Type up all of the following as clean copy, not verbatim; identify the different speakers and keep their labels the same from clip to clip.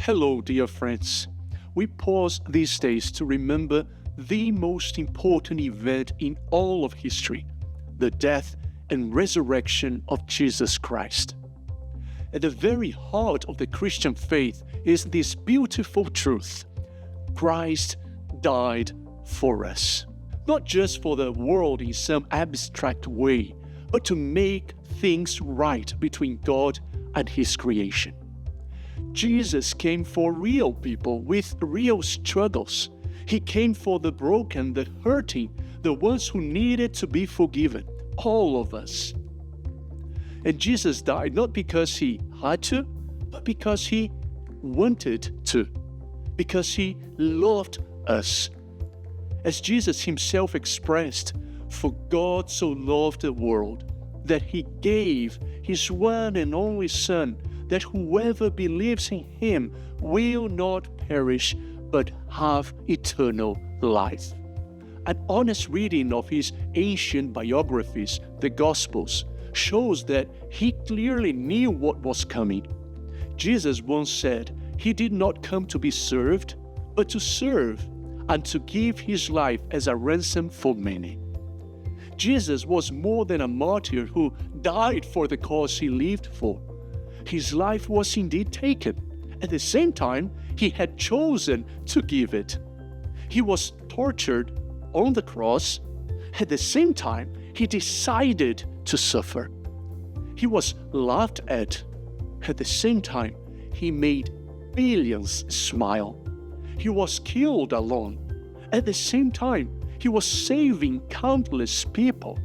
Speaker 1: Hello, dear friends. We pause these days to remember the most important event in all of history, the death and resurrection of Jesus Christ. At the very heart of the Christian faith is this beautiful truth: Christ died for us. Not just for the world in some abstract way, but to make things right between God and His creation. Jesus came for real people with real struggles. He came for the broken, the hurting, the ones who needed to be forgiven, all of us. And Jesus died not because He had to, but because He wanted to, because He loved us. As Jesus Himself expressed, "For God so loved the world, that He gave His one and only Son, that whoever believes in Him will not perish, but have eternal life." An honest reading of His ancient biographies, the Gospels, shows that He clearly knew what was coming. Jesus once said He did not come to be served, but to serve, and to give His life as a ransom for many. Jesus was more than a martyr who died for the cause He lived for. His life was indeed taken. At the same time, He had chosen to give it. He was tortured on the cross. At the same time, He decided to suffer. He was laughed at. At the same time, He made billions smile. He was killed alone. At the same time, He was saving countless people.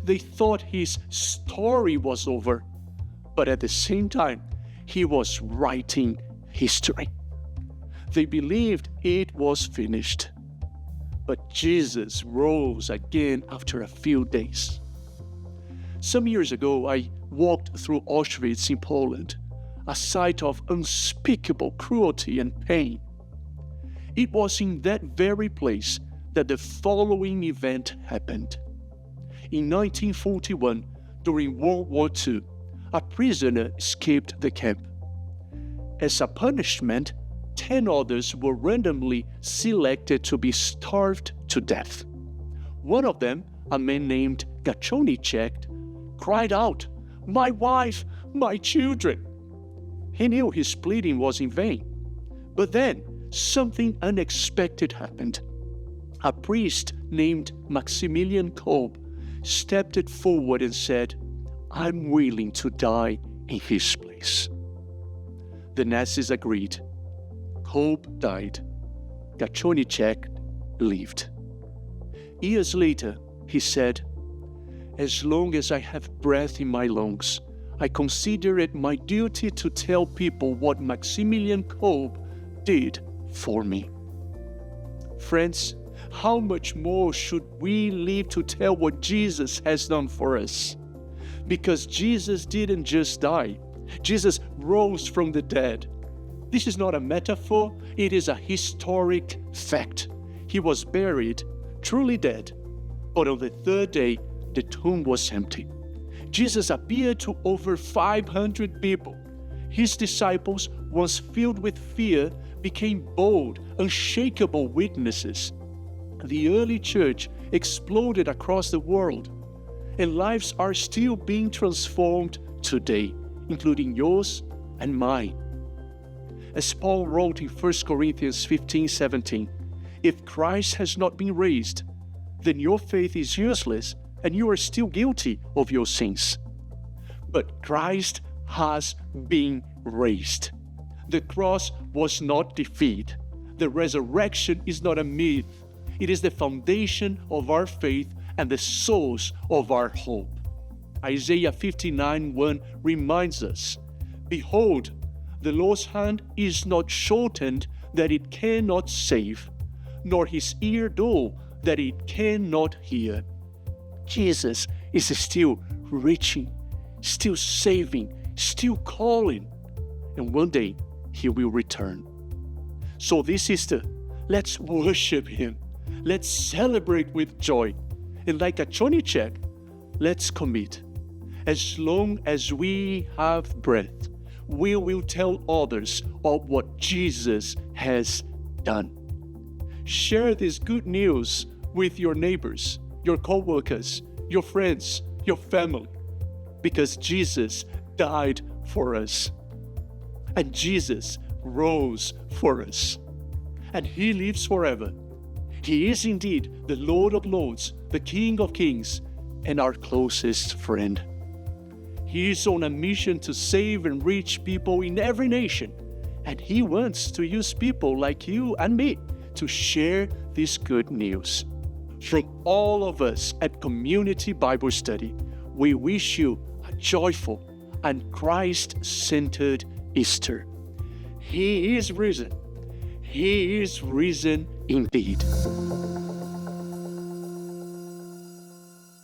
Speaker 1: They thought His story was over, but at the same time, He was writing history. They believed it was finished. But Jesus rose again after a few days. Some years ago, I walked through Auschwitz in Poland, a site of unspeakable cruelty and pain. It was in that very place that the following event happened. In 1941, during World War II, a prisoner escaped the camp. As a punishment, 10 others were randomly selected to be starved to death. One of them, a man named Gachonicek, cried out, "My wife, my children!" He knew his pleading was in vain. But then, something unexpected happened. A priest named Maximilian Kolbe stepped forward and said, "I'm willing to die in his place." The Nazis agreed. Kolbe died. Gachonicek lived. Years later, he said, "As long as I have breath in my lungs, I consider it my duty to tell people what Maximilian Kolbe did for me." Friends, how much more should we live to tell what Jesus has done for us? Because Jesus didn't just die. Jesus rose from the dead. This is not a metaphor, it is a historic fact. He was buried, truly dead, but on the third day, the tomb was empty. Jesus appeared to over 500 people. His disciples, once filled with fear, became bold, unshakable witnesses. The early church exploded across the world, and lives are still being transformed today, including yours and mine. As Paul wrote in 1 Corinthians 15:17, "If Christ has not been raised, then your faith is useless and you are still guilty of your sins. But Christ has been raised." The cross was not defeat. The resurrection is not a myth. It is the foundation of our faith and the source of our hope. Isaiah 59:1 reminds us, "Behold, the Lord's hand is not shortened that it cannot save, nor His ear dull that it cannot hear." Jesus is still reaching, still saving, still calling, and one day He will return. So this Easter, let's worship Him. Let's celebrate with joy. And like a Gachonicek, let's commit. As long as we have breath, we will tell others of what Jesus has done. Share this good news with your neighbors, your co-workers, your friends, your family, because Jesus died for us, and Jesus rose for us, and He lives forever. He is indeed the Lord of Lords, the King of Kings, and our closest friend. He is on a mission to save and reach people in every nation, and He wants to use people like you and me to share this good news. From all of us at Community Bible Study, we wish you a joyful and Christ-centered Easter. He is risen. He is risen indeed.